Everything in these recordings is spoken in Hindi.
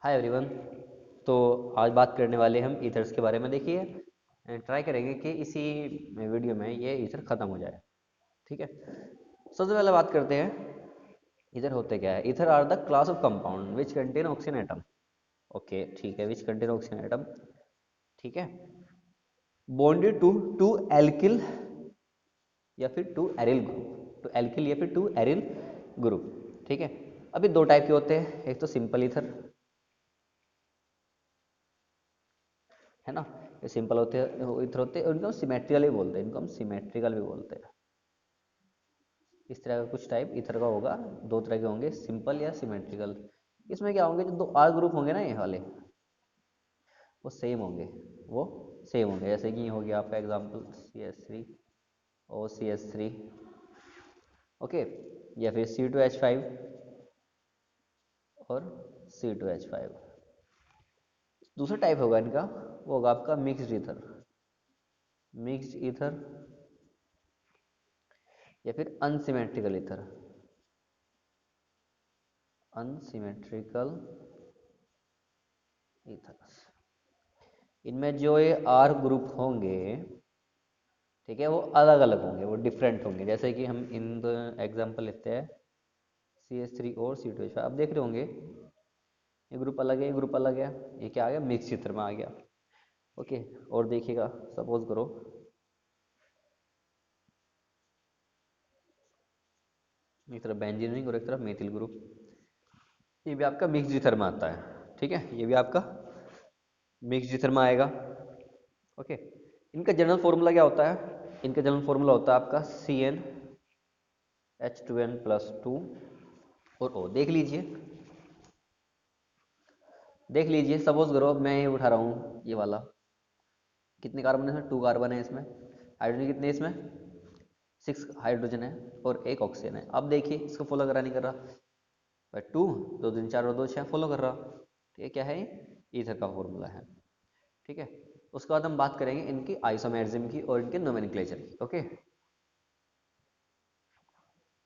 Hi everyone. तो आज बात करने वाले हम ईथर्स के बारे में। देखिए, ट्राई करेंगे कि इसी वीडियो में ये ईथर ख़त्म हो जाए। ठीक है, सबसे पहले बात करते हैं ईथर होते क्या है। Ether are the class of compound which contain oxygen atom. Okay, ठीक है, विच कंटेन ऑक्सीजन एटम। ठीक है, बॉन्डेड टू टू एल्किल या फिर two aryl group, two alkyl या फिर टू एरिल ग्रुप। ठीक है, अभी दो टाइप के होते हैं, एक तो सिंपल ईथर है ना। ये सिंपल होते हैं, इधर होते हैं, इनको हम सिमेट्रिकल भी बोलते हैं, इनको हम सिमेट्रिकल भी बोलते हैं। इस तरह का कुछ टाइप इथर का होगा। दो तरह के होंगे, सिंपल या सिमेट्रिकल। इसमें क्या होंगे, जो दो आर ग्रुप होंगे ना, ये वाले वो सेम होंगे, वो सेम होंगे। जैसे कि ये हो गया आपका एग्जाम्पल CH3 ओ CH3, ओके, या फिर C2H5 और C2H5। दूसरा टाइप होगा इनका, वो होगा आपका मिक्स्ड ईथर, मिक्स्ड ईथर या फिर अनसिमेट्रिकल ईथर, अनसिमेट्रिकल ईथर्स। इनमें जो ये आर ग्रुप होंगे, ठीक है, वो अलग अलग होंगे, वो डिफरेंट होंगे। जैसे कि हम इन एग्जांपल लेते हैं CH3 और C2H5। अब देख रहे होंगे ये ग्रुप अलग है, ये ग्रुप अलग है, ये क्या आ गया, मिक्स चित्र में आ गया। ओके, और देखिएगा, सपोज करो एक तरफ बेंजीन रिंग और एक तरफ मेथिल ग्रुप, ये भी आपका मिक्स जिथर में आता है। ठीक है, ये भी आपका मिक्स जिथर में आएगा। ओके, इनका जनरल फॉर्मूला क्या होता है, इनका जनरल फॉर्मूला होता है आपका CnH2n+2 और O। देख लीजिए, देख लीजिए, सपोज करो मैं ये उठा रहा हूँ ये वाला, कितने कार्बन है इसमें, 2 कार्बन है इसमें। हाइड्रोजन कितने हैं इसमें, 6 हाइड्रोजन है और एक ऑक्सीजन है। अब देखिए, इसको फॉलो करा नहीं कर रहा भाई, 2 2 3 4 और 2 6 फॉलो कर रहा। तो ये क्या है, ईथर का फॉर्मूला है। ठीक है, उसके बाद हम बात करेंगे इनकी आइसोमेरिज्म की और इनके नोमेनक्लेचर की। ओके,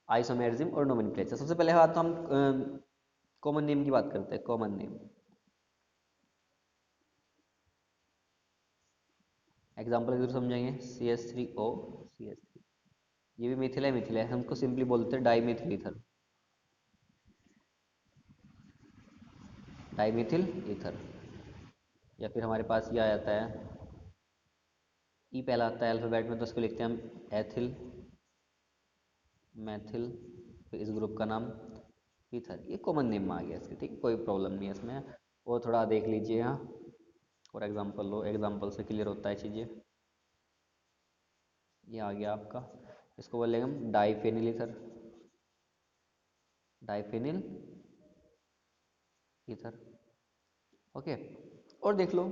आइसोमेरिज्म और नोमेनक्लेचर। सबसे पहले बात तो हम कॉमन नेम की बात करते हैं। कॉमन नेम, एग्जाम्पल के थ्रू समझेंगे। CH3O CH3, ये भी मिथिल है, हमको सिंपली बोलते हैं di methyl ether, di methyl ether. या फिर हमारे पास ये आ जाता है, ई पहला आता है अल्फाबेट में, तो उसको लिखते हैं हम एथिल मैथिल, फिर इस ग्रुप का नाम ईथर। ये कॉमन नेम में आ गया इसके, ठीक, कोई प्रॉब्लम नहीं है इसमें। वो थोड़ा देख लीजिए यहाँ, और एग्जांपल लो, एग्जांपल से क्लियर होता है चीज़ें। ये आ गया आपका, इसको बोलेंगे हम diphenyl ether, diphenyl ether. Okay, और देख लो,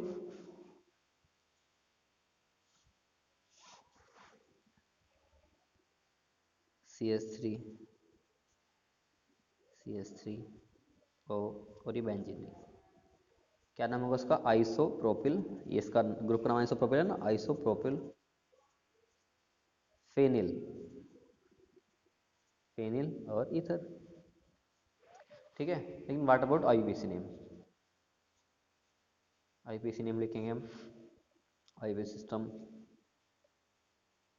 CH3 CH3 और ये बेंजीन, क्या नाम होगा उसका, आइसोप्रोपिल। ये इसका ग्रुप का नाम आइसोप्रोपिल है ना, आइसोप्रोपिल फेनिल, फेनिल और ईथर। ठीक है, लेकिन what about IUPAC name, IUPAC name लिखेंगे हम, IUPAC सिस्टम।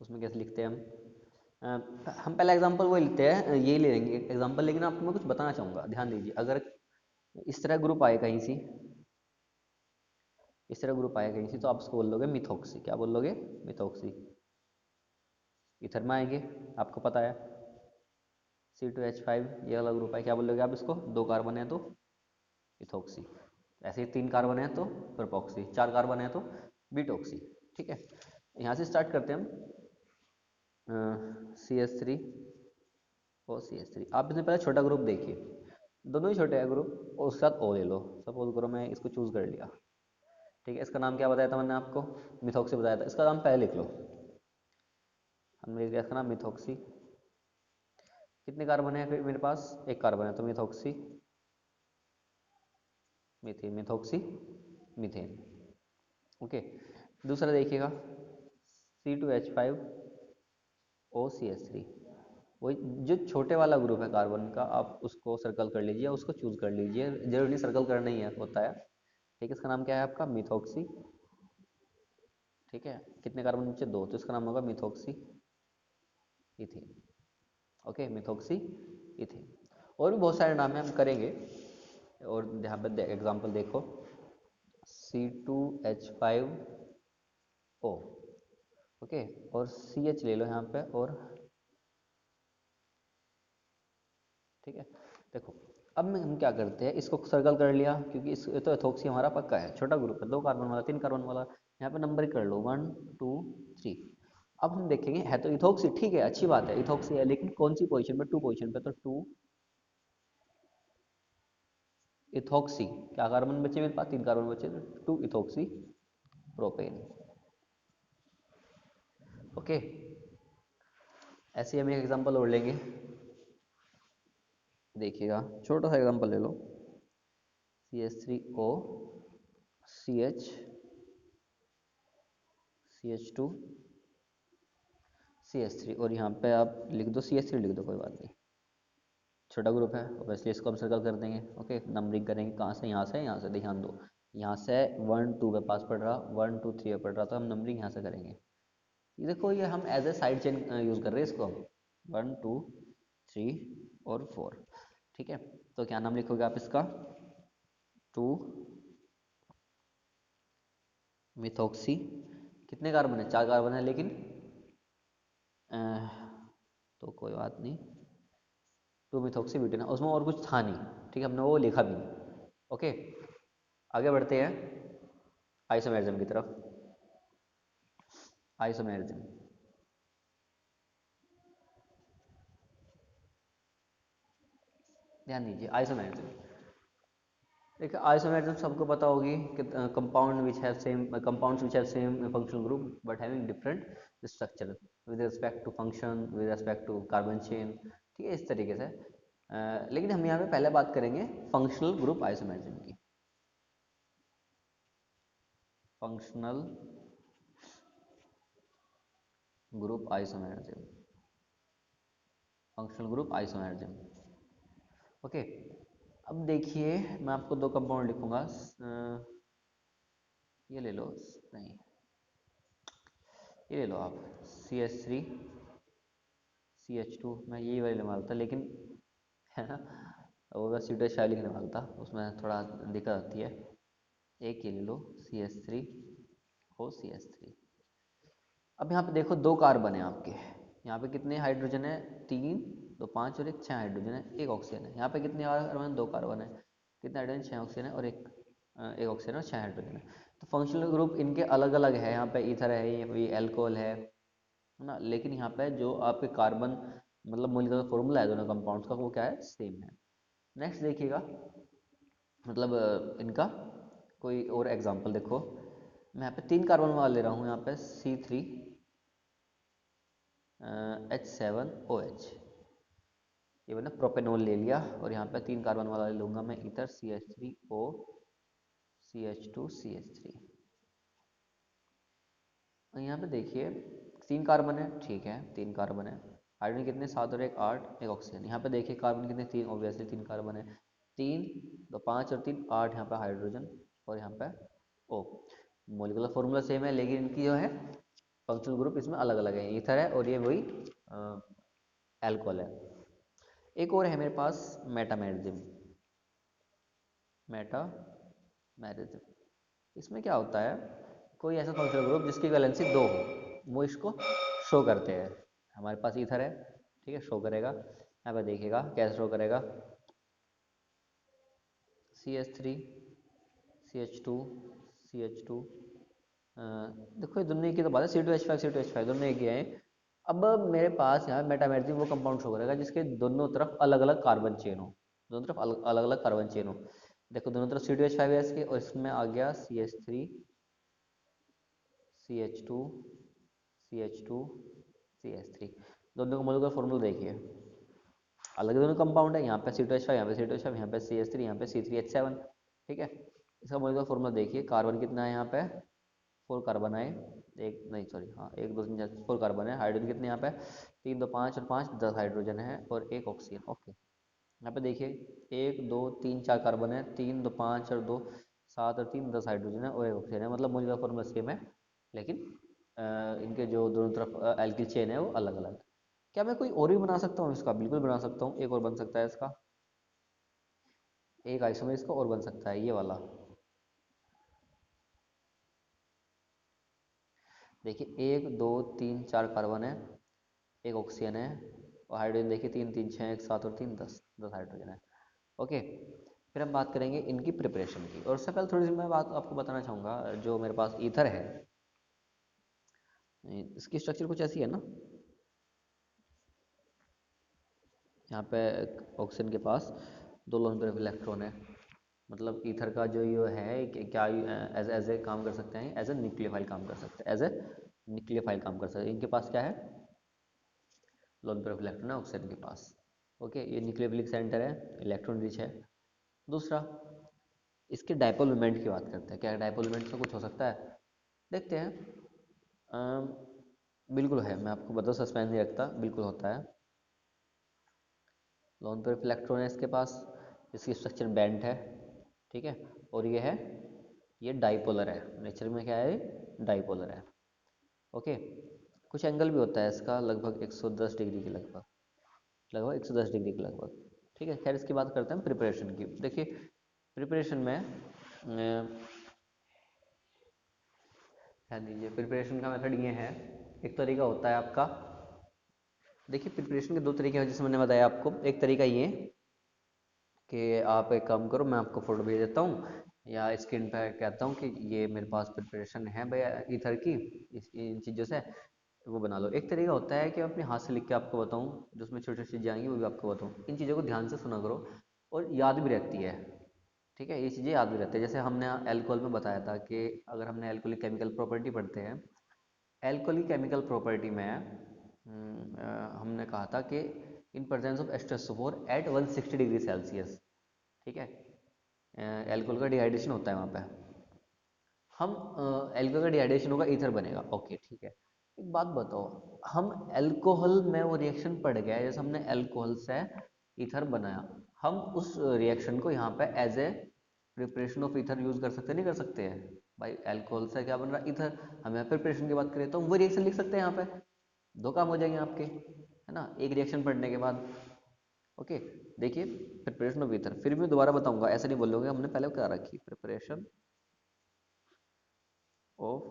उसमें कैसे लिखते हैं हम, हम पहला एग्जांपल वो लेते हैं, यही ले लेंगे एग्जांपल। लेकिन आपको मैं कुछ बताना चाहूँगा, ध्यान दीजिए। अगर इस तरह ग्रुप आए कहीं सी, इस तरह ग्रुप आए कहीं सी, तो आप उसको बोल लोगे मिथॉक्सी। क्या बोल लोगे, मिथॉक्सी। इथर में आएंगे, आपको पता है C2H5 ये वाला ग्रुप है, क्या बोलोगे आप इसको, 2 कार्बन है तो इथोक्सी। ऐसे ही 3 कार्बन है तो प्रोपॉक्सी, 4 कार्बन है तो बीटॉक्सी। ठीक है, यहाँ से स्टार्ट करते हैं हम। CH3 और CH3, आप इसमें पहले छोटा ग्रुप देखिए, दोनों ही छोटे हैं ग्रुप, और उसके साथ O ले लो। सपोज करो मैं इसको चूज कर लिया, ठीक है। इसका नाम क्या बताया था मैंने आपको, मिथॉक्सी बताया था। इसका नाम पहले लिख लो, हमने लिख दिया इसका नाम मिथॉक्सी। कितने कार्बन है फिर मेरे पास, 1 कार्बन है तो methoxy methane, methoxy methane. Okay, दूसरा देखिएगा, C2H5 OCH3, वही जो छोटे वाला ग्रुप है कार्बन का, आप उसको सर्कल कर लीजिए, उसको चूज कर लीजिए, जरूरी सर्कल करना ही है होता है। ठीक है, इसका नाम क्या है आपका, मिथॉक्सी। ठीक है, कितने कार्बन बचे, 2, तो इसका नाम होगा methoxy ethane. Okay, methoxy ethane. और भी बहुत सारे नाम है, हम करेंगे। और यहाँ पे एग्जाम्पल देखो, C2H5O। ओके, और CH ले लो यहाँ पे, और ठीक है। देखो, अब में हम क्या करते हैं, इसको सर्कल कर लिया, क्योंकि इस तो एथोक्सी हमारा पक्का है, छोटा ग्रुप है, 2 कार्बन वाला, 3 कार्बन वाला। यहाँ पे नंबर कर लो, 1 2 3। अब हम देखेंगे, है तो इथोक्सी, ठीक है, अच्छी बात है, इथोक्सी है, लेकिन कौन सी पोजीशन पे, 2 पोजीशन पे, तो 2 इथोक्सी। क्या कार्बन बचे मेरे पास, 3 कार्बन बचे, तो 2 इथोक्सी प्रोपेन। ओके, ऐसे ही हम एक एग्जांपल और लेंगे, देखिएगा, छोटा सा एग्जांपल ले लो, CH3O CH CH2 CH3, और यहाँ पे आप लिख दो CH3, लिख दो, कोई बात नहीं, छोटा ग्रुप है, ऑब्वियसली इसको हम सर्कल कर देंगे। ओके, नंबरिंग करेंगे, कहाँ से, यहाँ से, यहाँ से, ध्यान दो, यहाँ से 1 2 पे पास पड़ रहा, 1 2 3 पे पड़ रहा, तो हम नंबरिंग यहाँ से करेंगे। ये देखो, ये हम as a side chain use कर रहे हैं इसको हम, 1 2 3 और 4। ठीक है, तो क्या नाम लिखोगे आप इसका, 2 मिथॉक्सी। कितने कार्बन है, 4 कार्बन है, लेकिन अ, तो कोई बात नहीं, 2 मिथॉक्सी ब्यूटेन, उसमें और कुछ था नहीं। ठीक है, हमने वो लिखा भी नहीं। ओके, आगे बढ़ते हैं आइसोमेरिज्म की तरफ। आइसोमेरिज्म, ध्यान दीजिए, आइसोमेरिज्म। देखिए, आइसोमेरिज्म सबको पता होगी कि compounds which have same functional group but having different structure with respect to function, with respect to carbon chain. ठीक है, इस तरीके से। लेकिन हम यहाँ पे पहले बात करेंगे फंक्शनल ग्रुप आइसोमेरिज्म की। Functional group isomerism, functional group isomerism. Okay, अब देखिए, मैं आपको 2 कंपाउंड लिखूंगा, ये ले लो, नहीं, ये ले लो आप, CH3 CH2, मैं यही वाली लेने वाला था, लेकिन है ना, वो मैं C2H5 लिखने वाला था, उसमें थोड़ा दिक्कत आती है। एक ये ले लो, CH3O CH3। अब यहाँ पे देखो, 2 कार्बन है आपके, यहाँ पे कितने हाइड्रोजन है, 3 2 5 और एक 6 हाइड्रोजन है, एक ऑक्सीजन है। यहाँ पे कितने कार्बन, 2 कार्बन है, कितने हाइड्रोजन, 6 ऑक्सीजन है, और एक ऑक्सीजन और 6 हाइड्रोजन है। तो फंक्शनल ग्रुप इनके अलग अलग है, यहाँ पे ईथर है, ये एल्कोहल है ना, लेकिन यहाँ पे जो आपके कार्बन, मतलब मॉलिक्यूलर फॉर्मूला है दोनों कंपाउंड्स का, वो क्या है, सेम है। नेक्स्ट देखिएगा, मतलब इनका कोई और एग्जांपल देखो, मैं यहाँ पे 3 कार्बन वाला ले रहा हूँ, यहाँ पे C3H7OH, ये मैंने प्रोपेनॉल ले लिया, और यहाँ पे 3 कार्बन वाला ले लूंगा मैं ईथर, CH3O CH2CH3। और यहाँ पे देखिए, 3 कार्बन है, ठीक है, 3 कार्बन है, हाइड्रोजन कितने, 7 और एक 8, एक ऑक्सीजन। यहाँ पे देखिए कार्बन कितने, 3, ऑब्वियसली 3 कार्बन है, 3 2 5 और 3 8, यहाँ पे हाइड्रोजन, और यहाँ पे ओ। मोलिकुलर फॉर्मूला सेम है, लेकिन इनकी जो है फंक्शनल ग्रुप इसमें अलग अलग है, ईथर है और ये वही एल्कोहल है। एक और है मेरे पास, मेटामेरिज्म। मेटामेरिज्म, इसमें क्या होता है, कोई ऐसा फंक्शनल ग्रुप जिसकी वैलेंसी 2 हो, वो इसको शो करते हैं। हमारे पास ईथर है, ठीक है, शो करेगा, यहाँ पर देखिएगा कैसे शो करेगा, CH3 CH2 CH2, देखो ये दोनों एक ही तो बात है, C2H5 C2H5 दोनों एक ही है। अब मेरे पास यहाँ मेटामेरिज्म वो कंपाउंड शो करेगा जिसके दोनों तरफ अलग अलग कार्बन चेन हो, दोनों तरफ अलग अलग कार्बन चेन हो। देखो, दोनों तरफ C2H5 है इसके, और इसमें आ गया CH3 CH2 CH2 CH3। दोनों का मोलिकुलर फॉर्मूला देखिए, अलग दोनों कंपाउंड है, यहाँ पे C2H5, यहाँ पे C2H5, यहाँ पे CH3, यहाँ पे C3H7। ठीक है, इसका मोलिकुलर फॉर्मूला देखिए, कार्बन कितना है यहाँ पे, 4 कार्बन आए, एक नहीं सॉरी हाँ 1 2 3 4 4 कार्बन है। हाइड्रोजन कितने यहाँ पे, 3 2 5 और 5 10 हाइड्रोजन है और एक ऑक्सीजन। ओके, यहाँ पे देखिए 1 2 3 4 कार्बन है, 3 2 5 और 2 7 और 3 10 हाइड्रोजन है और एक ऑक्सीजन है, मतलब मॉलिक्यूलर फॉर्मूला सेम है, लेकिन इनके जो दोनों तरफ एल्किल चेन है वो अलग अलग। क्या मैं कोई और भी बना सकता हूँ इसका? बिल्कुल बना सकता हूँ, एक और बन सकता है इसका, एक आइसोमर इसका और बन सकता है, ये वाला। देखिए 1 2 3 4 कार्बन है, एक ऑक्सीजन है और हाइड्रोजन देखिए 3 3 6 1 7 और 3 10 10 हाइड्रोजन है। ओके, फिर हम बात करेंगे इनकी प्रिपरेशन की, और उससे पहले थोड़ी सी मैं बात आपको बताना चाहूँगा। जो मेरे पास ईथर है, इसकी स्ट्रक्चर कुछ ऐसी है ना, यहाँ पे ऑक्सीजन के पास 2 लोन पेयर ऑफ इलेक्ट्रॉन है, मतलब ईथर का जो ये है क्या एज एज ए काम कर सकते हैं, एज ए न्यूक्लियोफाइल काम कर सकते हैं, एज ए न्यूक्लियोफाइल काम कर सकते हैं। इनके पास क्या है, लोन पेयर ऑफ इलेक्ट्रॉन है ऑक्सीजन के पास। ओके, ये न्यूक्लियोफिलिक सेंटर है, इलेक्ट्रॉन रिच है। दूसरा, इसके डायपोल मोमेंट की बात करते हैं, क्या डायपोल मोमेंट से कुछ हो सकता है, देखते हैं। अम, बिल्कुल है, मैं आपको बता, सस्पेंस नहीं रखता, बिल्कुल होता है। लोन पेयर ऑफ इलेक्ट्रॉन है इसके पास, इसकी स्ट्रक्चर बेंट है, ठीक है, और ये है, ये डाइपोलर है, नेचर में क्या है, डाइपोलर है। ओके, कुछ एंगल भी होता है इसका, लगभग 110 डिग्री के लगभग, लगभग 110 डिग्री के लगभग। ठीक है, खैर इसकी बात करते हैं प्रिपरेशन की। देखिए प्रिपरेशन में ध्यान दीजिए, प्रिपरेशन का मेथड ये है, एक तरीका होता है आपका। देखिए प्रिपरेशन के दो तरीके हैं, जैसे मैंने बताया आपको। एक तरीका ये कि आप एक काम करो, मैं आपको फ़ोटो भेज देता हूँ या स्क्रीन पर कहता हूँ कि ये मेरे पास प्रिपरेशन है भैया ईथर की, इन चीज़ों से, तो वो बना लो। एक तरीका होता है कि मैं अपने हाथ से लिख के आपको बताऊँ, जो उसमें छोटी छोटी चीज़ें आएंगी वो भी आपको बताऊँ। इन चीज़ों को ध्यान से सुना करो और याद भी रहती है। ठीक है, ये चीज़ें याद भी रहती है। जैसे हमने एल्कोहल में बताया था कि अगर हमने एल्कोहलिक केमिकल प्रॉपर्टी पढ़ते हैं, एल्कोहलिक केमिकल प्रॉपर्टी में हमने कहा था कि in presence of H2SO4 at 160 degree Celsius, ठीक है, एल्कोहल का डिहाइड्रेशन होता है वहाँ पे। हम एल्कोहल का डिहाइड्रेशन होगा, ईथर बनेगा। ओके ठीक है, एक बात बताओ, हम एल्कोहल में वो रिएक्शन पड़ गया है, जैसे हमने एल्कोहल से ईथर बनाया, हम उस रिएक्शन को यहाँ पे as a preparation of ether use कर सकते नहीं कर सकते हैं भाई? एल्कोहल से क्या बन रहा है, ईथर। हम यहाँ प्रिपरेशन की बात करें तो हम वो रिएक्शन लिख सकते हैं यहाँ पे, दो काम हो जाएंगे आपके, है ना, एक रिएक्शन पढ़ने के बाद। ओके, देखिए प्रिपरेशन ऑफ ईथर, फिर भी दोबारा बताऊंगा, ऐसे नहीं बोलोगे, हमने पहले क्या रखी, preparation of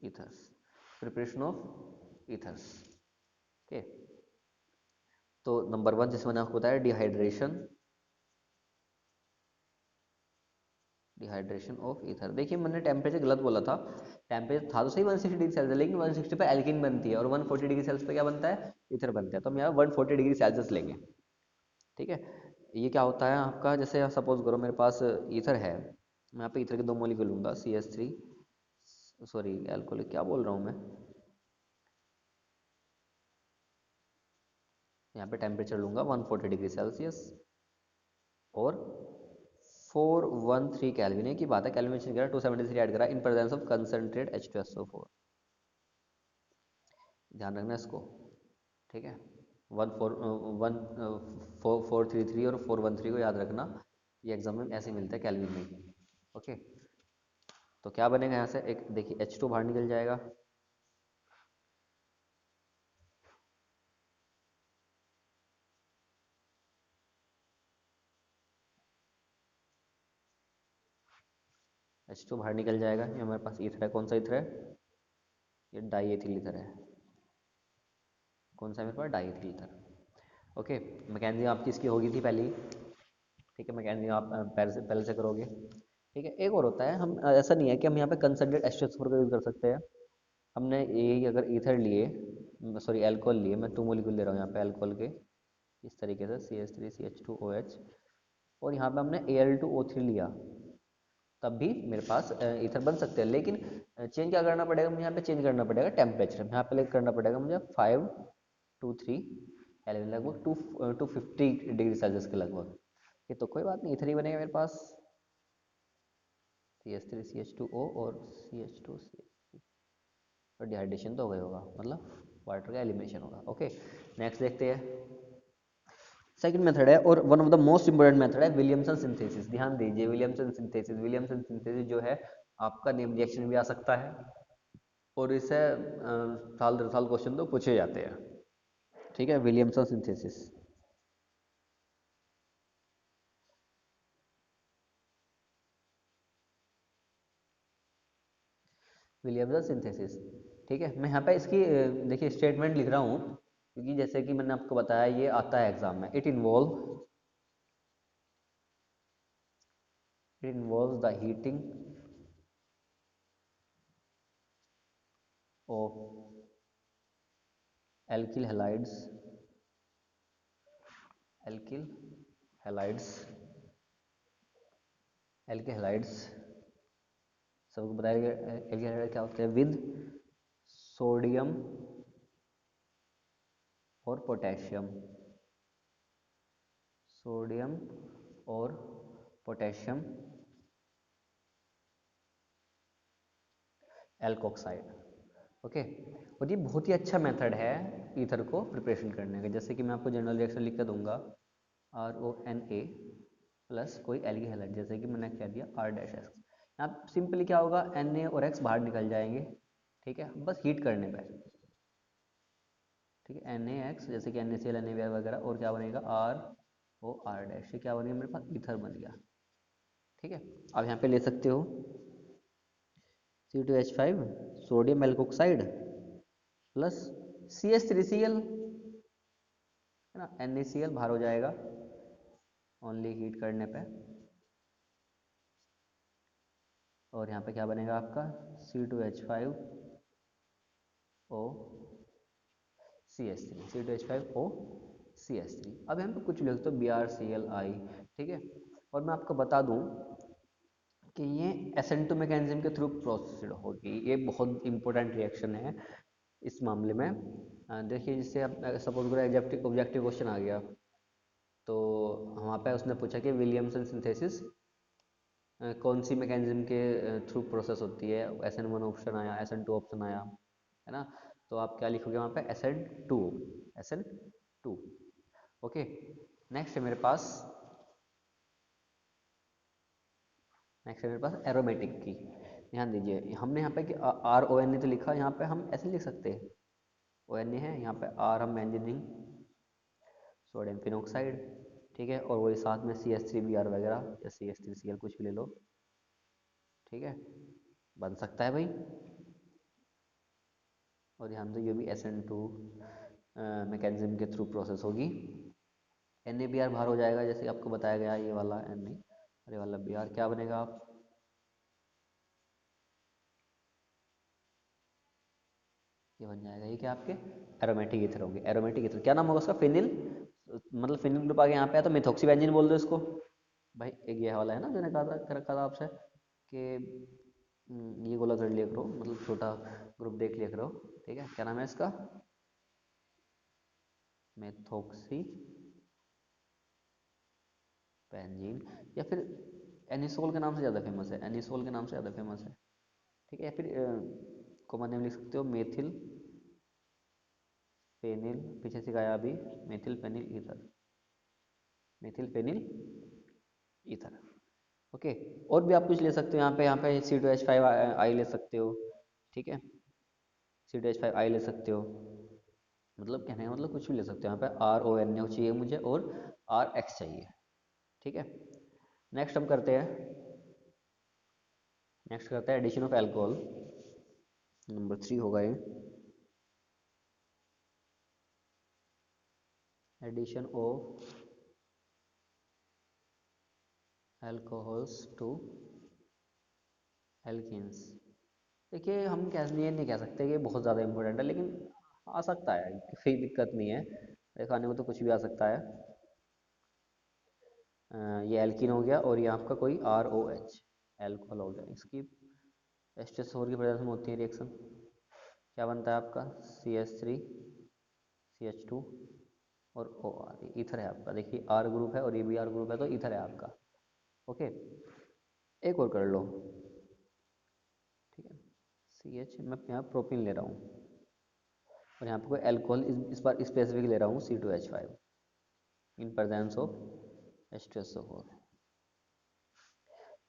ethers, preparation of ethers. Okay, तो नंबर 1 जिसमें मैंने आपको बताया डिहाइड्रेशन, डिहाइड्रेशन ऑफ ईथर। देखिए मैंने टेम्परेचर गलत बोला था, टेम्परेचर था तो सही 160 डिग्री सेल्सियस, लेकिन 160 पे एल्कीन बनती है और 140 डिग्री सेल्सियस पे क्या बनता है, ईथर बनता है। तो हम यहाँ 140 डिग्री सेल्सियस लेंगे। ठीक है, ये क्या होता है आपका, जैसे सपोज करो मेरे पास ईथर है, मैं यहाँ पे ईथर के 2 मॉलिक्यूल लूंगा, CH3, सॉरी एल्कोहलिक क्या बोल रहा हूँ मैं, यहाँ पे टेम्परेचर लूंगा 140 डिग्री सेल्सियस और 413 केल्विन, है की बात है, केल्विन मेंशन करा, 273 ऐड करा इन प्रेजेंस ऑफ कंसंट्रेट H2SO4। ध्यान रखना इसको, ठीक है, 433 और 413 को याद रखना, ये एग्जाम में ऐसे मिलता है केल्विन में। ओके, तो क्या बनेगा यहाँ से, एक देखिए H2 बाहर निकल जाएगा, H2 बाहर निकल जाएगा, ये हमारे पास ईथर है, कौन सा ईथर है, ये डाई एथिल ईथर है, कौन सा है मेरे पास, diethyl ether. Okay, mechanism आपकी इसकी होगी थी पहले ही, ठीक है, मैकेनिज्म आप पहले से करोगे। ठीक है, एक और होता है, हम ऐसा नहीं है कि हम यहाँ पे कंसंट्रेट H2SO4 का यूज़ कर सकते हैं। हमने ये अगर ईथर लिए, सॉरी एल्कोहल लिए, मैं 2 मॉलिक्यूल ले रहा हूँ यहाँ पे एल्कोहल के, इस तरीके से CH3CH2OH, और यहाँ पे हमने Al2O3 लिया, तब भी मेरे पास ईथर बन सकते हैं। लेकिन चेंज क्या करना पड़ेगा मुझे, यहाँ पे चेंज करना पड़ेगा टेम्परेचर, यहाँ पे करना पड़ेगा मुझे 523 केल्विन, लगभग 250 डिग्री सेल्सियस के लगभग। ये तो कोई बात नहीं, ईथर ही बनेगा मेरे पास। CH3CH2O और CH2CH3, और डिहाइड्रेशन तो हो गया होगा, मतलब वाटर का एलिमिनेशन होगा। ओके, नेक्स्ट देखते हैं। सेकंड मेथड है और one of the most important method है विलियमसन सिंथेसिस। ध्यान दीजिए, विलियमसन सिंथेसिस, विलियमसन सिंथेसिस जो है आपका नेम रिएक्शन भी आ सकता है, और इससे साल दर साल क्वेश्चन तो पूछे जाते हैं। ठीक है, विलियमसन सिंथेसिस। विलियमसन सिंथेसिस, ठीक है। मैं यहाँ पे इसकी देखिए स्टेटमेंट लिख रहा हूँ, क्योंकि जैसे कि मैंने आपको बताया ये आता है एग्जाम में। It involve the heating of alkyl halides, alkyl halides, alkyl halides, सबको बताया गया एल्किल हैलाइड क्या होते हैं, विद सोडियम और पोटेशियम, सोडियम और पोटेशियम एल्कोक्साइड। ओके, और ये बहुत ही अच्छा मेथड है ईथर को प्रिपरेशन करने का। जैसे कि मैं आपको जनरल रिएक्शन लिख के दूंगा, RONA प्लस कोई एल्गी हैलाइड, जैसे कि मैंने कह दिया R डैश एक्स। यहाँ सिंपली क्या होगा, Na और X बाहर निकल जाएंगे, ठीक है, बस हीट करने पर। ठीक है, NaX जैसे कि NaCl NaBr वगैरह, और क्या बनेगा ROR डैश, ये क्या बनेगा मेरे पास, ईथर बन गया। ठीक है, अब यहाँ पे ले सकते हो C2H5 sodium alkoxide plus CH3Cl, है ना, NaCl बाहर हो जाएगा ओनली हीट करने पे, और यहाँ पे क्या बनेगा आपका C2H5O CH3, C2H5O CH3। अब यहाँ पे कुछ लिख दो BrClI, ठीक है। और मैं आपको बता दूं कि ये SN2 मैकेनिज्म के थ्रू प्रोसेस्ड होगी, ये बहुत इंपॉर्टेंट रिएक्शन है इस मामले में। देखिए, जिससे आप सपोज करो ऑब्जेक्टिव क्वेश्चन आ गया, तो वहाँ पे उसने पूछा कि विलियमसन सिंथेसिस कौन सी मैकेनिज्म के थ्रू प्रोसेस होती है। SN1 ऑप्शन आया, SN2 ऑप्शन आया, है ना। तो आप क्या लिखोगे वहाँ पे, SN2, SN2। ओके, नेक्स्ट है मेरे पास, एरोमेटिक की। ध्यान दीजिए, हमने यहाँ पे कि RONA तो लिखा, यहाँ पे हम ऐसे लिख सकते हैं, ONA है, यहाँ पे R हम बेंजीन सोडियम फिनॉक्साइड, ठीक है, और वही साथ में CH3Br वगैरह या CH3Cl कुछ भी ले लो, ठीक है, बन सकता है भाई। और ध्यान दो, ये भी SN2 मैकेनिज्म के थ्रू प्रोसेस होगी। NaBr बाहर हो जाएगा, जैसे आपको बताया गया, ये वाला Na और ये वाला Br, क्या बनेगा आप, ये बन जाएगा, ये क्या आपके एरोमेटिक ईथर होगी। एरोमेटिक ईथर क्या नाम होगा उसका, फिनिल, मतलब फिनिल ग्रुप आ गया यहाँ पे, तो मिथॉक्सी बेंजीन बोल दो इसको भाई। एक ये वाला है ना जो ने कहा था, रखा था आपसे कि ये गोला कर लिया करो, मतलब छोटा ग्रुप देख लिया करो, ठीक है। क्या नाम है इसका, मेथॉक्सी बेंजीन, या फिर एनिसोल के नाम से ज़्यादा फेमस है, एनिसोल के नाम से ज़्यादा फेमस है, ठीक है। या फिर कॉमन नेम लिख सकते हो, मेथिल फेनिल, पीछे से गाया अभी, methyl phenyl ether, methyl phenyl ether. Okay, और भी आप कुछ ले सकते हो यहाँ पे C2H5 आई ले सकते हो, ठीक है, C2H5 आई ले सकते हो, मतलब कहने का मतलब कुछ भी ले सकते हो। यहाँ पे RONA चाहिए मुझे और RX चाहिए, ठीक है। नेक्स्ट हम करते हैं, नेक्स्ट करते हैं एडिशन ऑफ एल्कोहल, नंबर 3 होगा ये, addition of alcohols to alkenes. देखिए, हम ये नहीं कह सकते कि बहुत ज़्यादा इंपॉर्टेंट है, लेकिन आ सकता है, कोई दिक्कत नहीं है, खाने में तो कुछ भी आ सकता है। ये एल्कीन हो गया, और ये आपका कोई ROH एल्कोहल हो गया, इसकी H4 की प्रेजेंस में होती है रिएक्शन, क्या बनता है आपका CH3CH2 और OR, ईथर है आपका। देखिए R ग्रुप है और ये भी R ग्रुप है, तो ईथर है आपका। ओके, एक और कर लो, CH, मैं यहाँ प्रोपीन ले रहा हूँ और यहाँ पे कोई एल्कोहल इस बार स्पेसिफिक ले रहा हूँ C2H5 in presence of H2SO4।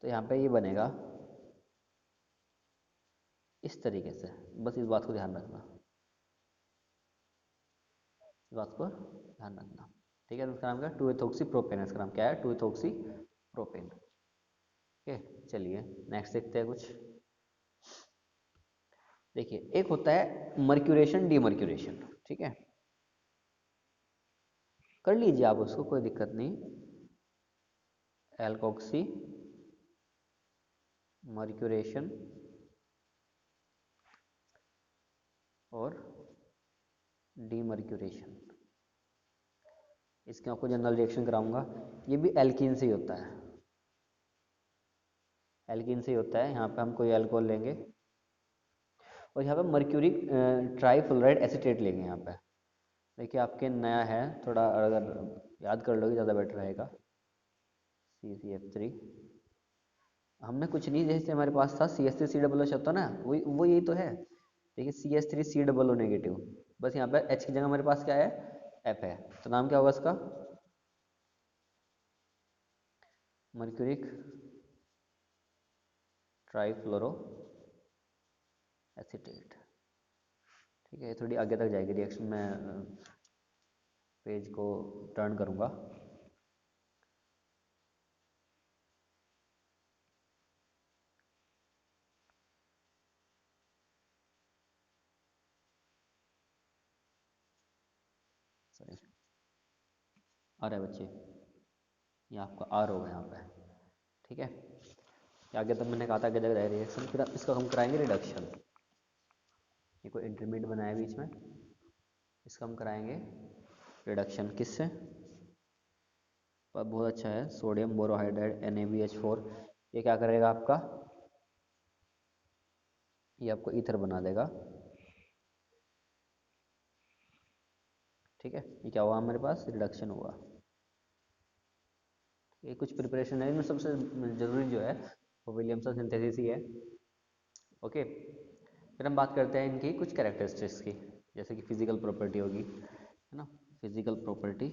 तो यहाँ पे ये बनेगा इस तरीके से, बस इस बात को ध्यान रखना, इस बात को ध्यान रखना। ठीक है, तो इसका नाम क्या है, 2 एथोक्सी प्रोपेन। इसका नाम क्या है, 2 एथोक्सी प्रोपेन। ओके, चलिए नेक्स्ट देखते हैं कुछ। देखिए, एक होता है मर्क्यूरेशन डीमर्क्यूरेशन। ठीक है, कर लीजिए आप उसको, कोई दिक्कत नहीं। एल्कोक्सी मर्क्यूरेशन और डीमर्क्यूरेशन, इसके आपको जनरल रिएक्शन कराऊंगा। ये भी एल्कीन से ही होता है, एल्कीन से ही होता है। यहाँ पे हम कोई अल्कोहल लेंगे और यहाँ पे मर्क्यूरिक ट्राईफ्लोराइड एसीटेट लेंगे। यहाँ पे देखिए, आपके नया है थोड़ा, अगर याद कर लोगे ज़्यादा बेटर रहेगा। CCF3, हमने कुछ नहीं, जैसे हमारे पास था CH3COO होता ना, वही वो यही तो है। देखिए, CH3COO नेगेटिव, बस यहाँ पे H की जगह हमारे पास क्या है, F है। तो नाम क्या होगा इसका, मर्क्यूरिक ट्राईफ्लोरो एसीटेट। ठीक है, थोड़ी आगे तक जाएगी रिएक्शन, मैं पेज को टर्न करूँगा। सॉरी, आ रहा है बच्चे, ये आपका R होगा यहाँ पे। ठीक है, आगे तक मैंने कहा था आगे तक जाएगी रिएक्शन, फिर इसका हम कराएंगे रिडक्शन। ये कोई इंटरमीडिएट बनाया बीच में, इसका हम कराएंगे रिडक्शन। किससे, बहुत अच्छा है, सोडियम बोरोहाइड्राइड NaBH4। ये क्या करेगा आपका, ये आपको ईथर बना देगा। ठीक है, ये क्या हुआ हमारे पास, रिडक्शन हुआ। ये कुछ प्रिपरेशन है, इनमें सबसे जरूरी जो है वो विलियमसन सिंथेसिस ही है। ओके, फिर हम बात करते हैं इनकी कुछ कैरेक्टरिस्टिक्स की, जैसे कि फिजिकल प्रॉपर्टी होगी, है ना। Physical property,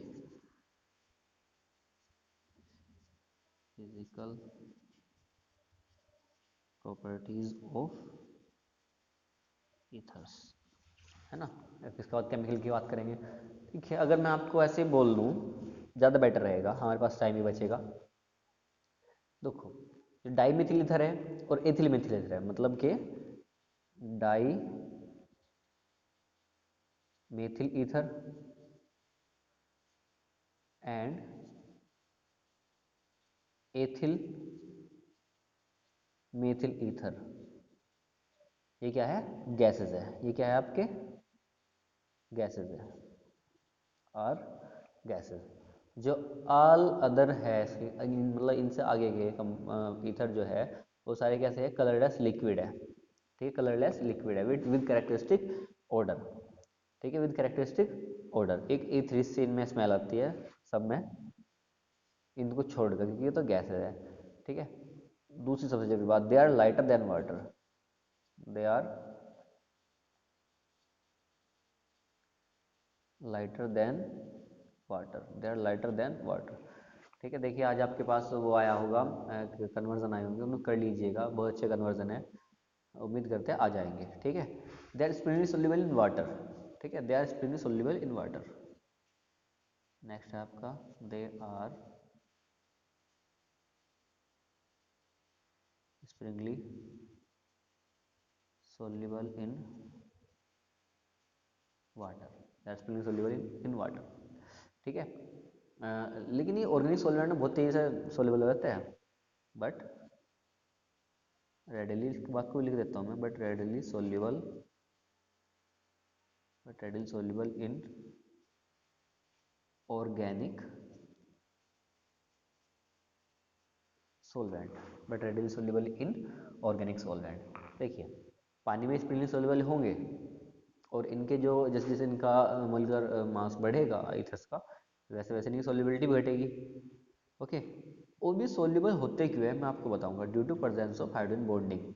physical properties of ethers, है ना। इसके बाद केमिकल की बात करेंगे। ठीक है, अगर मैं आपको ऐसे बोल दूँ ज़्यादा बेटर रहेगा, हमारे पास टाइम ही बचेगा। देखो, डाई मिथिल ईथर है और एथिल मिथिल ईथर है, मतलब कि di methyl ether and ethyl methyl ether, ये क्या है, गैसेस है। ये क्या है आपके, गैसेस है, और गैसेस। जो ऑल अदर है, मतलब इनसे आगे के ईथर जो है, वो सारे कैसे है, कलरलेस लिक्विड है। ठीक है, कलरलेस लिक्विड है विद कैरेक्टरिस्टिक ऑर्डर। ठीक है, विद कैरेक्टरिस्टिक ऑर्डर। एक E3 से इनमें स्मेल आती है सब में, इनको छोड़कर, क्योंकि ये तो गैसेस है। ठीक है, दूसरी सबसे जरूरी बात, they are lighter than water, they are lighter than water, they are lighter than water. ठीक है, देखिए आज आपके पास वो आया होगा, कन्वर्जन आए होंगे, उन्हें कर लीजिएगा, बहुत अच्छे कन्वर्जन है, उम्मीद करते हैं आ जाएंगे। ठीक है, they are sparingly soluble in water. ठीक है, they are sparingly soluble in water. Next है आपका, they are sparingly soluble in water, they are sparingly soluble in water. ठीक है, लेकिन ये ऑर्गेनिक सॉल्वेंट में बहुत तेज़ी से सोल्यूबल हो जाता है, बट रेडली, इसके बाद को लिख देता हूँ मैं, but readily soluble in organic solvent, but readily soluble in organic solvent. देखिए, पानी में स्प्रिंगली सोल्यूबल होंगे, और इनके जो जैसे जैसे इनका मोलिकुलर मास बढ़ेगा ईथर्स का, वैसे वैसे इनकी सोल्यूबिलिटी घटेगी। ओके, वो भी सोल्यूबल होते क्यों है मैं आपको बताऊंगा, due to presence of hydrogen bonding.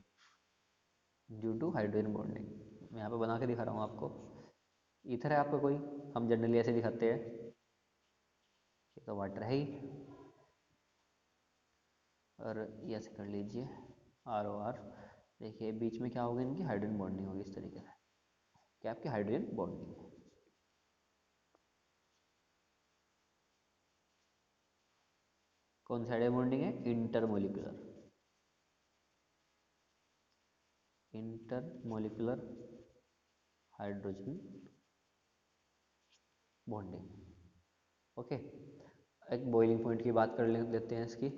Due to hydrogen bonding. मैं यहाँ पे बना के दिखा रहा हूँ आपको। ईथर है आपका कोई, हम जनरली ऐसे दिखाते हैं, ये तो वाटर है ही, और ये ऐसे कर लीजिए ROR। देखिए बीच में क्या होगा, इनकी हाइड्रोजन बॉन्डिंग होगी इस तरीके से, क्या आपकी हाइड्रोजन बॉन्डिंग है। कौन सी हाइड्रोजन बॉन्डिंग है? Intermolecular, intermolecular hydrogen bonding. Okay, एक बॉइलिंग पॉइंट की बात कर लेते हैं इसकी।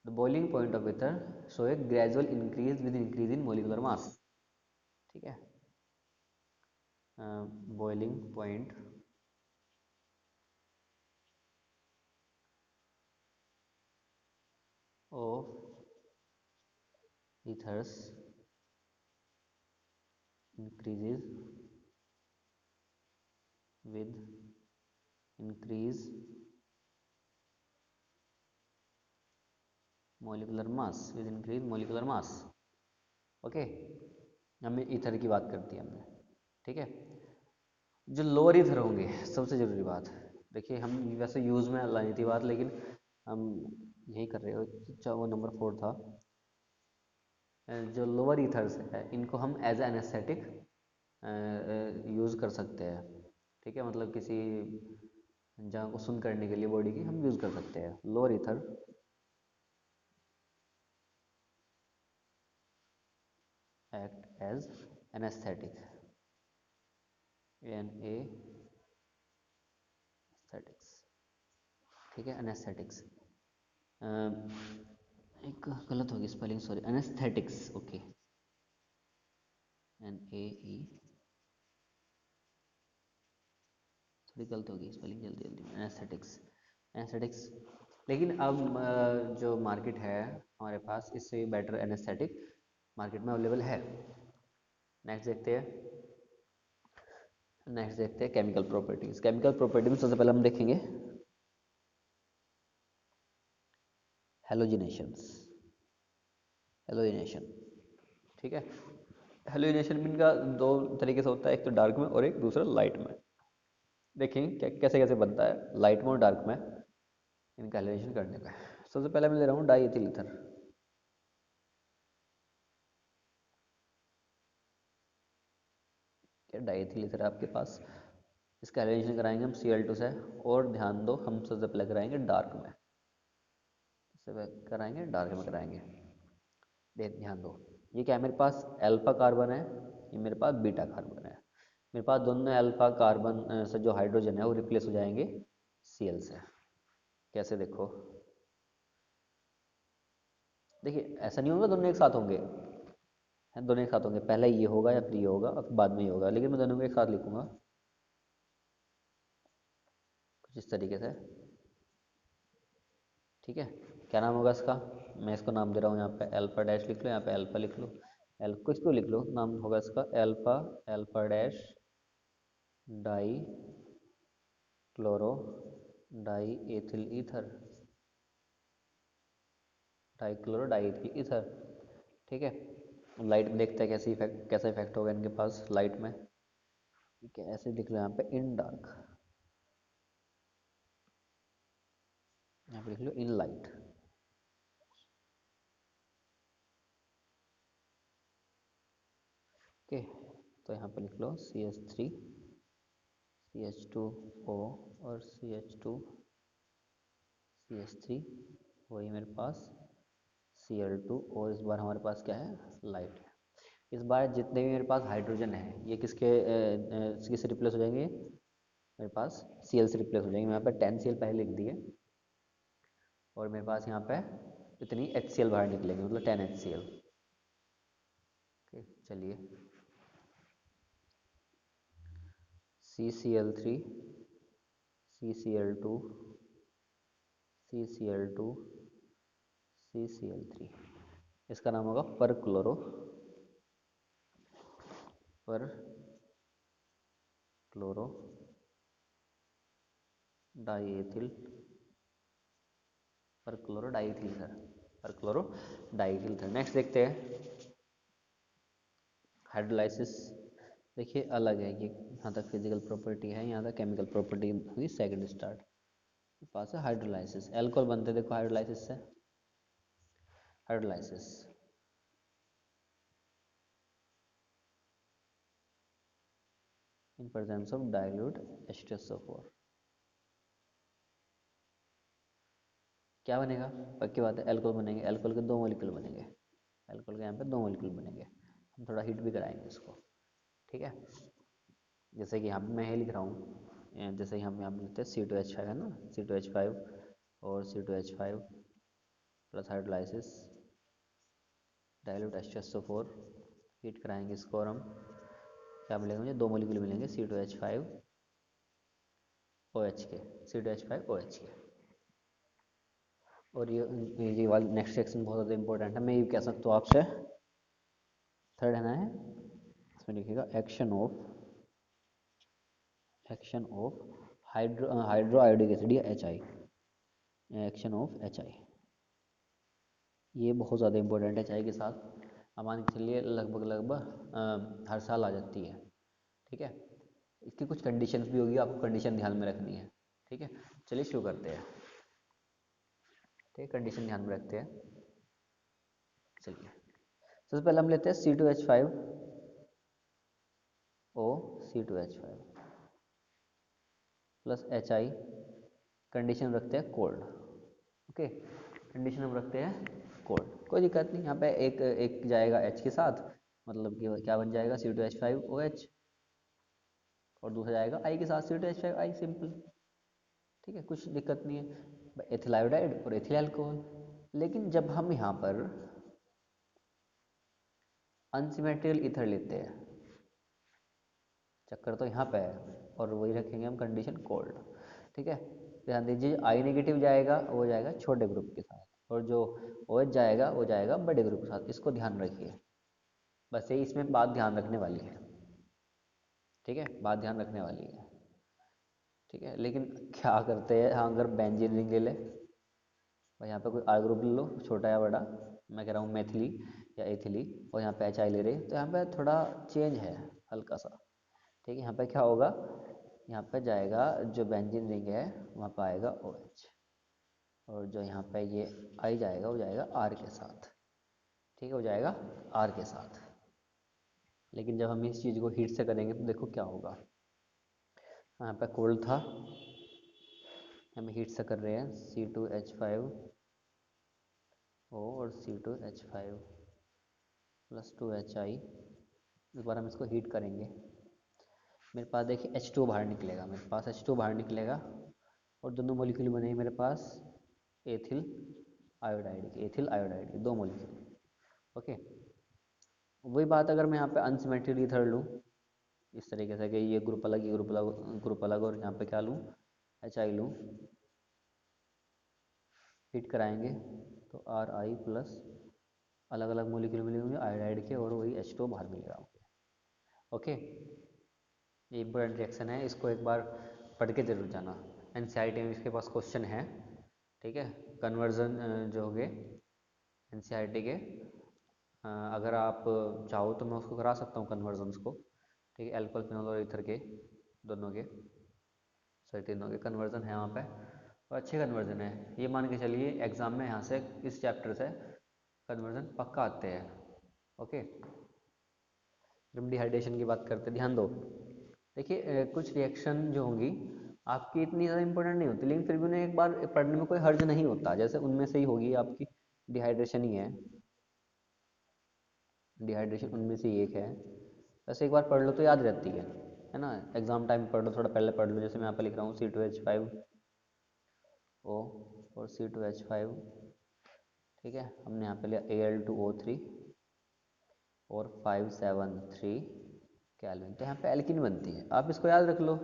The boiling point of ether show A gradual increase with increase in molecular mass. ठीक है, boiling point of ethers increases with increase molecular mass, with increase molecular mass। Okay, हमें ईथर की बात करती है हमने। ठीक है, जो लोअर ईथर होंगे, सबसे ज़रूरी बात, देखिए हम वैसे यूज़ में लानी थी बात, लेकिन हम यही कर रहे हो, चाहे वो नंबर 4 था। जो लोअर ईथर्स है इनको हम एज एनेस्थेटिक यूज़ कर सकते हैं। ठीक है, मतलब किसी जगह को सुन करने के लिए बॉडी की हम यूज़ कर सकते हैं lower ether. Act as anaesthetic, aesthetics. ठीक है, एनेस्थेटिक्स, एक गलत होगी spelling, sorry, anaesthetics. Okay, NAE, थोड़ी गलत होगी स्पेलिंग जल्दी जल्दी में, एनेस्थेटिक्स, एनेस्थेटिक्स। लेकिन अब जो मार्केट है हमारे पास, इससे बेटर एनेस्थेटिक मार्केट में अवेलेबल है। नेक्स्ट देखते हैं, केमिकल प्रॉपर्टीज। केमिकल प्रॉपर्टी में सबसे पहले हम देखेंगे हेलोजिनेशंस, हेलोजिनेशन। ठीक है, हेलोजिनेशन भी इनका दो तरीके से होता है, एक तो डार्क में और एक दूसरा लाइट में। देखेंगे क्या कैसे कैसे बनता है लाइट में और डार्क में इनका हेलोजिनेशन करने का। सबसे पहले मैं ले रहा हूँ डाई एथिल ईथर। क्या डाई एथिल ईथर है आपके पास, इसका हेलोजिनेशन कराएंगे हम Cl2 से। और ध्यान दो, हम सबसे पहले कराएंगे डार्क में, सबसे पहले कराएंगे डार्क में कराएंगे। ध्यान दो, ये क्या है मेरे पास, अल्फा कार्बन है, ये मेरे पास बीटा कार्बन है। मेरे पास दोनों अल्फा कार्बन से जो हाइड्रोजन है वो रिप्लेस हो जाएंगे Cl से। कैसे, देखो, देखिए ऐसा नहीं होगा दोनों एक साथ होंगे, दोनों एक साथ होंगे, पहले ये होगा या फिर ये होगा और फिर बाद में ये होगा, लेकिन मैं दोनों को एक साथ लिखूंगा कुछ इस तरीके से। ठीक है, क्या नाम होगा इसका, मैं इसको नाम दे रहा हूँ यहाँ पे अल्फा डैश लिख लो, यहाँ पे अल्फा लिख लो, एल कुछ को लिख लो, नाम होगा इसका alpha, alpha dash die chloro die ethyl ether, die chloro die ethyl ether. ठीक है, लाइट में देखते हैं कैसी इफेक्ट, कैसा इफेक्ट होगा इनके पास लाइट में। ठीक है, ऐसे लिख लो यहाँ पे इन डार्क, यहाँ पे लिख लो इन लाइट। ओके, तो यहाँ पे लिख लो CH3 CH2O और CH3 वही मेरे पास Cl2, और इस बार हमारे पास क्या है, लाइट है। इस बार जितने भी मेरे पास हाइड्रोजन है ये किससे रिप्लेस हो जाएंगे, मेरे पास Cl से रिप्लेस हो जाएंगे। मैं यहाँ पे 10 Cl पहले लिख दिए, और मेरे पास यहाँ पे इतनी HCl बाहर निकलेंगे, मतलब 10 HCl। ओके, चलिए, CCl3 CCl2 CCl2 CCl3, इसका नाम होगा पर क्लोरो, पर क्लोरो डाईएथिल, पर क्लोरो डाईएथिल ईथर, पर क्लोरो डाईएथिल ईथर। नेक्स्ट देखते हैं हाइड्रोलाइसिस देखिए अलग है, ये यहाँ तक फिजिकल प्रॉपर्टी है, यहाँ तक केमिकल प्रॉपर्टी हुई सेकंड स्टार्ट। पास है हाइड्रोलाइसिस, एल्कोहल बनते देखो हाइड्रोलाइसिस से। Hydrolysis in presence of dilute H2SO4 क्या बनेगा? पक्की बात है एल्कोहल बनेंगे, एल्कोहल के दो मॉलिक्यूल बनेंगे, एल्कोहल के यहाँ पे दो मॉलिक्यूल बनेंगे। हम थोड़ा हीट भी कराएंगे इसको, ठीक है। जैसे कि यहाँ पे मैं ये लिख रहा हूँ, जैसे हम यहाँ पे लिखते हैं C2H5 है ना, C2H5 और C2H5 plus hydrolysis dilute H2SO4 heat कराएंगे इसको, और हम क्या मिलेंगे मुझे? दो मॉलिक्यूल मिलेंगे C2H5OH के, C2H5OH के। और ये वाली नेक्स्ट सेक्शन बहुत ज़्यादा इंपॉर्टेंट है, मैं ये कह सकता हूँ आपसे। थर्ड है ना है, इसमें लिखिएगा action of hydro iodic acid या HI, एक्शन ऑफ HI। ये बहुत ज़्यादा इंपॉर्टेंट है HI के साथ। अब मान के चलिए लगभग हर साल आ जाती है, ठीक है। इसकी कुछ कंडीशंस भी होगी, आपको कंडीशन ध्यान में रखनी है, ठीक है। चलिए शुरू करते हैं, ठीक है। कंडीशन ध्यान में रखते हैं। चलिए सबसे पहले हम लेते हैं C2H5O, C2H5 plus HI। Condition रखते हैं कोल्ड, ओके। कंडीशन हम रखते हैं कोल्ड, कोई दिक्कत नहीं। यहाँ पे एक एक जाएगा H के साथ, मतलब कि क्या बन जाएगा C2H5OH, और दूसरा जाएगा I के साथ C2H5I, सिंपल, ठीक है। कुछ दिक्कत नहीं है, एथिल आयोडाइड और एथिल अल्कोहल। लेकिन जब हम यहाँ पर अनसिमेट्रिकल ईथर लेते हैं, चक्कर तो यहाँ पे है, और वही रखेंगे हम कंडीशन कोल्ड, ठीक है। ध्यान दीजिए आई नेगेटिव जाएगा वो जाएगा छोटे ग्रुप के साथ, और जो OH जाएगा वो जाएगा बड़े ग्रुप के साथ, इसको ध्यान रखिए। बस यही इसमें बात ध्यान रखने वाली है, ठीक है, बात ध्यान रखने वाली है, ठीक है। लेकिन क्या करते हैं, हाँ, अगर बेंजीन रिंग ले ले भाई, यहाँ पे कोई आर ग्रुप ले लो, छोटा या बड़ा, मैं कह रहा हूँ मैथिली या एथिली, और यहाँ पे HI ले रहे, तो यहाँ पे थोड़ा चेंज है हल्का सा, ठीक है। यहाँ पे क्या होगा, यहाँ पे जाएगा जो बेंजीन रिंग है वहाँ पे आएगा OH, और जो यहाँ पे ये आई जाएगा वो जाएगा R के साथ, ठीक है, वो जाएगा R के साथ। लेकिन जब हम इस चीज़ को हीट से करेंगे तो देखो क्या होगा। यहाँ पे कोल्ड था, हम हीट से कर रहे हैं C2H5O और C2H5 प्लस 2HI। एक बार हम इसको हीट करेंगे, मेरे पास देखिए H2 बाहर निकलेगा, मेरे पास H2 बाहर निकलेगा, और दोनों मॉलिक्यूल बने मेरे पास एथिल आयोडाइड के दो मॉलिक्यूल, ओके। वही बात अगर मैं यहाँ पे अनसिमेट्रिक ईथर लूँ इस तरीके से कि ये ग्रुप अलग, ये ग्रुप अलग, और यहाँ पे क्या लूँ, HI लूँ, हीट कराएंगे तो RI प्लस अलग अलग मॉलिक्यूल मिले होंगे आयोडाइड के, और वही H2 बाहर मिलेगा, ओके। ये इंपॉर्टेंट रिएक्शन है, इसको एक बार पढ़ के जरूर जाना, NCERT में इसके पास क्वेश्चन है, ठीक है। कन्वर्जन जो हो गए NCERT के, अगर आप चाहो तो मैं उसको करा सकता हूँ कन्वर्जन्स को, ठीक है। एल्कोहल फिनॉल और ईथर के दोनों के, सॉरी तीनों के कन्वर्जन है वहाँ पे, और अच्छे कन्वर्जन है, ये मान के चलिए एग्जाम में यहाँ से इस चैप्टर से कन्वर्जन पक्का आते हैं, ओके। जब डिहाइड्रेशन की बात करते हैं, ध्यान दो, देखिए कुछ रिएक्शन जो होंगी आपकी इतनी ज़्यादा इंपॉर्टेंट नहीं होती, लेकिन फिर भी उन्हें एक बार पढ़ने में कोई हर्ज नहीं होता। जैसे उनमें से ही होगी आपकी डिहाइड्रेशन ही है, डिहाइड्रेशन उनमें से ही एक है, वैसे एक बार पढ़ लो तो याद रहती है ना। एग्जाम टाइम पढ़ लो, थोड़ा पहले पढ़ लो, जैसे मैं यहाँ पे लिख रहा हूँ C2H5O और C2H5, ठीक है। हमने यहाँ पे लिया Al2O3 और 573 केल्विन, तो यहाँ पे एल्किन बनती है, आप इसको याद रख लो,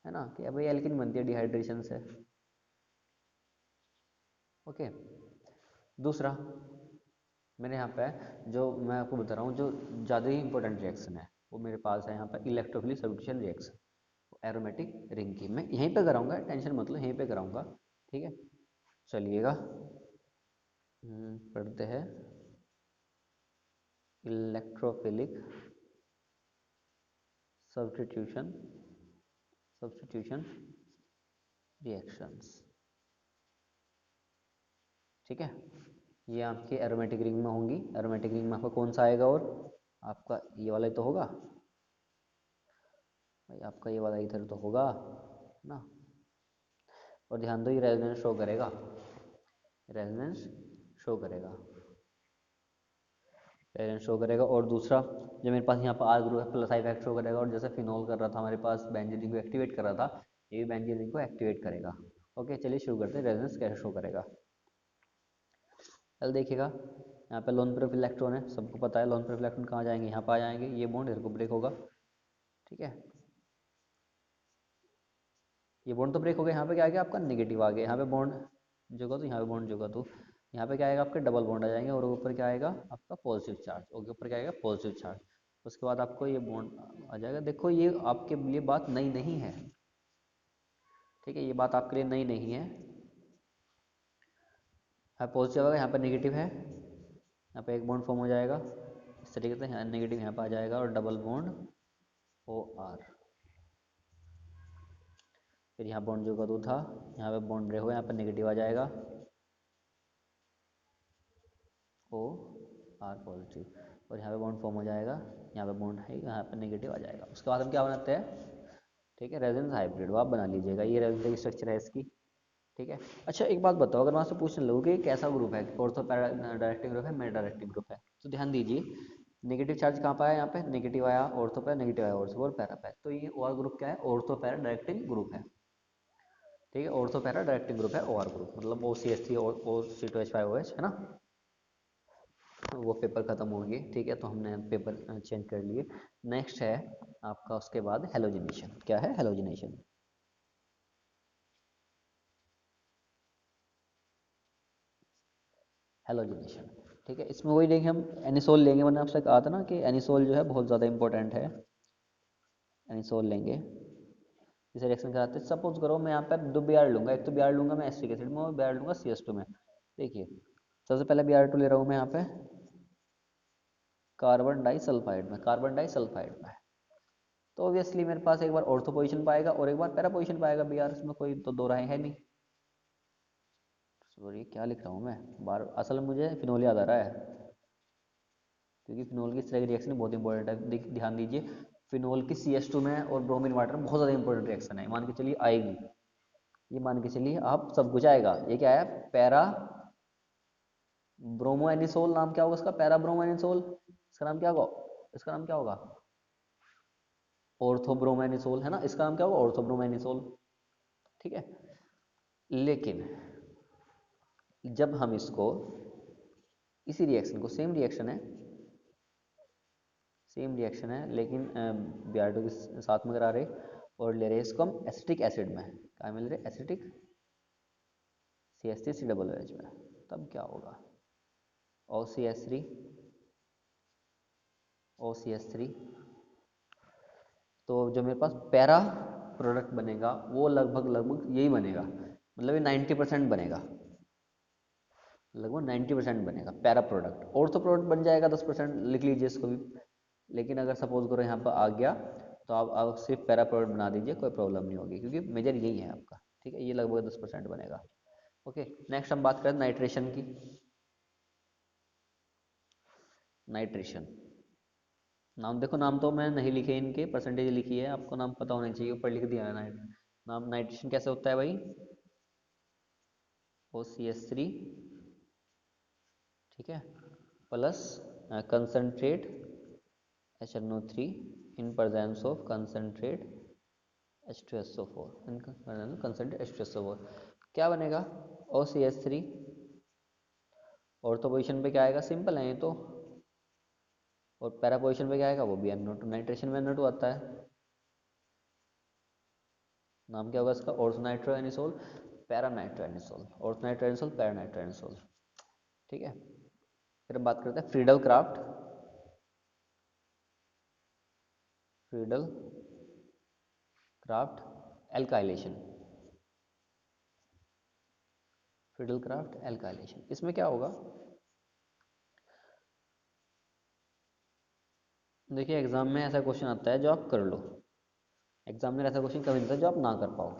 है ना, कि भाई एल्किन बनती है डिहाइड्रेशन से, ओके। दूसरा मेरे यहाँ पे जो मैं आपको बता रहा हूँ, जो ज़्यादा ही इंपॉर्टेंट रिएक्शन है वो मेरे पास है यहाँ पे electrophilic substitution reaction aromatic ring की, मैं यहीं पे कराऊंगा, टेंशन मतलब यहीं पे कराऊंगा, ठीक है। चलिएगा पढ़ते हैं इलेक्ट्रोफिलिक सब्स्टिट्यूशन सब्स्टिट्यूशन रिएक्शंस। ठीक है, ये आपके एरोमेटिक रिंग में होंगी। एरोमेटिक रिंग में आपका कौन सा आएगा? और आपका ये वाला ही तो होगा भाई, आपका ये वाला इधर तो होगा ना। और ध्यान दो, ये रेजोनेंस शो करेगा, रेजोनेंस शो करेगा, रेजोनेंस शो करेगा। और दूसरा, जो मेरे पास यहाँ पर आर ग्रुप है, प्लस आई इफेक्ट शो करेगा। और जैसे फिनोल कर रहा था हमारे पास, बेंजीन को एक्टिवेट कर रहा था, ये भी बेंजीन को एक्टिवेट करेगा। ओके, चलिए शुरू करते हैं, रेजोनेंस कैसे शो करेगा। पहले देखिएगा, यहाँ पे लोन प्रूफ इलेक्ट्रॉन है, सबको पता है लोन प्रूफ इलेक्ट्रॉन कहाँ जाएंगे, यहाँ पर आ जाएंगे, ये बॉन्ड इधर को ब्रेक होगा। ठीक है, ये बॉन्ड तो ब्रेक हो गया, यहाँ पे क्या आ गया आपका नेगेटिव आ गया, यहाँ पे बॉन्ड जुगा तो यहाँ पे बॉन्ड जुगा तो यहाँ पे क्या आएगा आपके डबल बॉन्ड आ जाएंगे। और ऊपर क्या आएगा आपका पॉजिटिव चार्ज, ओके ऊपर क्या आएगा पॉजिटिव चार्ज। उसके बाद आपको ये बॉन्ड आ जाएगा। देखो ये आपके लिए बात नई नहीं है, ठीक है, ये बात आपके लिए नई नहीं है। यहाँ पॉजिटिव आएगा, यहाँ पर नेगेटिव है, यहाँ पे एक बॉन्ड फॉर्म हो जाएगा इस तरीके से, यहाँ नेगेटिव यहाँ पर आ जाएगा और डबल बॉन्ड ओ आर। फिर यहाँ बॉन्ड जो का दो था, यहाँ पे बॉन्ड ब्रेक होगा, यहाँ पर नेगेटिव आ जाएगा ओ आर पॉजिटिव। और यहाँ पे बॉन्ड फॉर्म हो जाएगा, यहाँ पे बॉन्ड है, यहाँ पे नेगेटिव आ जाएगा। उसके बाद हम क्या बनाते हैं, ठीक है, रेजोनेंस हाइब्रिड, वो आप बना लीजिएगा, ये रेजोनेंस स्ट्रक्चर है इसकी। ठीक है, अच्छा एक बात बताओ, अगर मैं आपसे पूछने लगूँ कि कैसा ग्रुप है, ऑर्थो पैरा डायरेक्टिव ग्रुप है, मेटा डायरेक्टिव ग्रुप है, तो ध्यान दीजिए नेगेटिव चार्ज कहाँ पर आया, यहाँ पे नेगेटिव आया, ऑर्थो पैरा नेगेटिव आया, ऑर्थो और पैरा पैरा, तो ये ओआर ग्रुप क्या है, ऑर्थो पैरा डायरेक्टिव ग्रुप है। ठीक है, ऑर्थो पैरा डायरेक्टिव ग्रुप है ओआर ग्रुप, मतलब OCH3 और OC2H5OH है ना। वो पेपर खत्म हो गए, ठीक है, तो हमने पेपर चेंज कर लिए। नेक्स्ट है आपका उसके बाद हेलोजिनेशन। क्या है हेलोजिनेशन? हेलोजिनेशन, ठीक है, इसमें वही लेंगे हम, एनिसोल लेंगे। मैंने आपसे कहा था ना कि एनिसोल जो है बहुत ज़्यादा इंपॉर्टेंट है, एनिसोल लेंगे। इसे रिएक्शन कराते हैं, सपोज करो मैं यहाँ पर दो Br लूंगा, एक तो Br लूंगा मैं एसिटिक एसिड में और Br लूंगा CS2 में। देखिए सबसे पहले Br2 ले रहा हूँ मैं यहाँ पे कार्बन डाइसल्फाइड में, कार्बन डाइसल्फाइड में, तो ऑब्वियसली मेरे पास एक बार ऑर्थो पोजीशन पाएगा और एक बार पैरा पोजीशन पाएगा Br, इसमें कोई तो दो राय है नहीं। सॉरी क्या लिख रहा हूँ मैं, बार असल में मुझे फिनोल याद आ रहा है, क्योंकि फिनोल की इस तरह की रिएक्शन बहुत इंपॉर्टेंट है। ध्यान दीजिए, फिनोल की CS2 में और ब्रोमीन वाटर में बहुत ज़्यादा इंपॉर्टेंट रिएक्शन है, मान के चलिए आएगी, ये मान के चलिए आप सब कुछ आएगा। ये क्या है, पैरा ब्रोमो एनिसोल, नाम क्या होगा इसका, पैरा ब्रोमो एनिसोल, इसका नाम क्या होगा, इसका नाम क्या होगा ऑर्थोब्रोमो एनिसोल, है ना, इसका नाम क्या होगा ऑर्थोब्रोमो एनिसोल। ठीक है, लेकिन जब हम इसको इसी रिएक्शन को, सेम रिएक्शन है लेकिन Br2 के साथ में करा रहे और ले रहे इसको हम एसिटिक एसिड में, क्या मिल रहे एसिटिक CH3COOH में, तब क्या होगा OCH3 OCH3, तो जो मेरे पास पैरा प्रोडक्ट बनेगा वो लगभग लगभग यही बनेगा, मतलब ये 90% बनेगा, लगभग 90% बनेगा पैरा प्रोडक्ट। ऑर्थो प्रोडक्ट बन जाएगा 10%, लिख लीजिए इसको भी। लेकिन अगर सपोज करो यहाँ पर आ गया तो आप सिर्फ पैरा प्रोडक्ट बना दीजिए, कोई प्रॉब्लम नहीं होगी, क्योंकि मेजर यही है आपका। ठीक है, ये लगभग 10% बनेगा। ओके, नेक्स्ट हम बात करें नाइट्रेशन की। नाइट्रेशन, नाम देखो, नाम तो मैं नहीं लिखे इनके, परसेंटेज लिखी है, आपको नाम पता होना चाहिए, ऊपर लिख दिया है नाम। नाइट्रेशन कैसे होता है भाई, OCH3, ठीक है, plus concentrate HNO3 in presence of concentrate H2SO4, in concentrate H2SO4, क्या बनेगा OCH3। ऑर्थो पोजीशन पे क्या आएगा, सिंपल है ये तो, और पैरा पोजीशन पे क्या आएगा, वो भी NO2, नाइट्रेशन में NO2 आता है। नाम क्या होगा इसका, ortho nitro anisole, para nitro anisole, ortho nitro anisole, para nitro anisole. ठीक है, फिर हम बात करते हैं Friedel craft, Friedel craft alkylation, Friedel craft alkylation, इसमें क्या होगा, देखिए एग्जाम में ऐसा क्वेश्चन आता है जो आप कर लो, एग्जाम में ऐसा क्वेश्चन कभी नहीं था जो आप ना कर पाओ,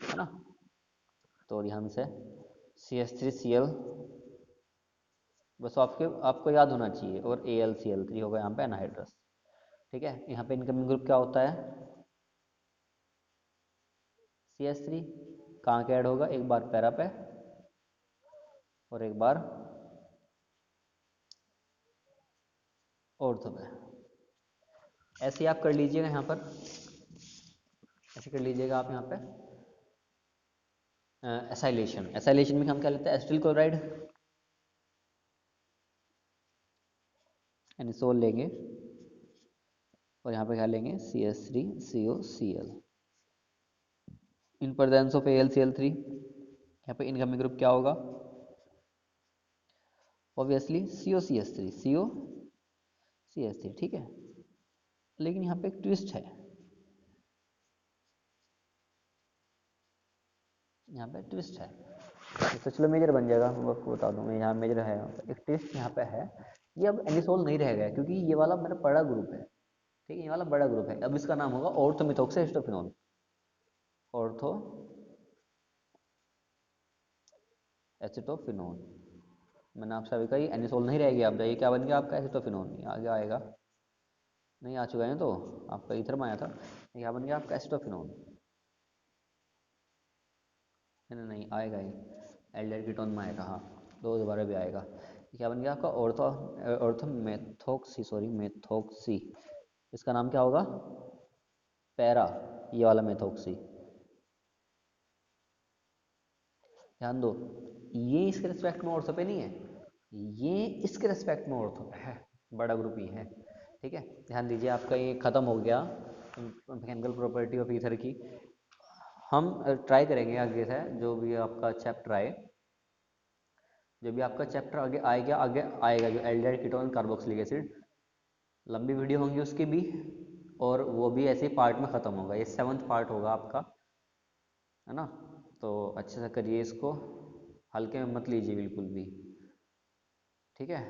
है ना। तो ध्यान से CH3Cl, बस आपको याद होना चाहिए, और AlCl3 होगा यहाँ पे एनहाइड्रस। ठीक है, यहाँ पे इनकमिंग ग्रुप क्या होता है, CH3। कहाँ के ऐड होगा, एक बार पैरा पे और एक बार ऑर्थो पे। ऐसे ही आप कर लीजिएगा यहाँ पर, ऐसे कर लीजिएगा आप यहाँ पे। एसाइलेशन, एसाइलेशन में हम क्या लेते हैं, एसिटिल क्लोराइड, एनिसोल लेंगे, और यहाँ पे क्या लेंगे, CH3COCl in presence of AlCl3। यहाँ पे इनकमिंग ग्रुप क्या होगा, ऑब्वियसली COCH3, ठीक है। लेकिन यहाँ पे एक ट्विस्ट है, यहाँ पे ट्विस्ट है, तो चलो मेजर बन जाएगा, मैं आपको बता दूँ, मैं यहाँ मेजर है, यहाँ पे एक ट्विस्ट यहाँ पे है। ये अब एनिसोल नहीं रह गया, क्योंकि ये वाला मेरा बड़ा ग्रुप है, ठीक है, ये वाला बड़ा ग्रुप है। अब इसका नाम होगा ऑर्थोमिथोक्साइस्टोफिनोन, ऑर्थो एसिटोफिनोन। मैंने आपसे अभी कहा एनिसोल नहीं रहेगी, आप जाइए क्या बन गया आपका, एसिटोफिनोन, आगे आएगा, नहीं आ चुका है तो, आपका ईथर में आया था, क्या बन गया आपका, एसिटोफिनोन। नहीं नहीं आएगा ही, एल्डर कीटोन में आएगा, हाँ, दो दोबारा भी आएगा। क्या बन गया आपका, ऑर्थोमेथोक्सी, सॉरी मेथोक्सी। इसका नाम क्या होगा, पैरा, ये वाला मेथोक्सी। ध्यान दो, ये इसके रिस्पेक्ट में ऑर्थो पे नहीं है, ये इसके रिस्पेक्ट में ऑर्थो पे है, बड़ा ग्रुप ही है। ठीक है, ध्यान दीजिए, आपका ये खत्म हो गया मैकेनिकल प्रॉपर्टी ऑफ ईथर की। हम ट्राई करेंगे आगे से, जो भी आपका चैप्टर आए, जो भी आपका चैप्टर आगे आएगा, जो एल्डिहाइड कीटोन कार्बोक्सिलिक एसिड, लंबी वीडियो होंगी उसकी भी, और वो भी ऐसे पार्ट में ख़त्म होगा, ये 7th पार्ट होगा आपका, है ना। तो अच्छे से करिए इसको, हल्के में मत लीजिए बिल्कुल भी, ठीक है।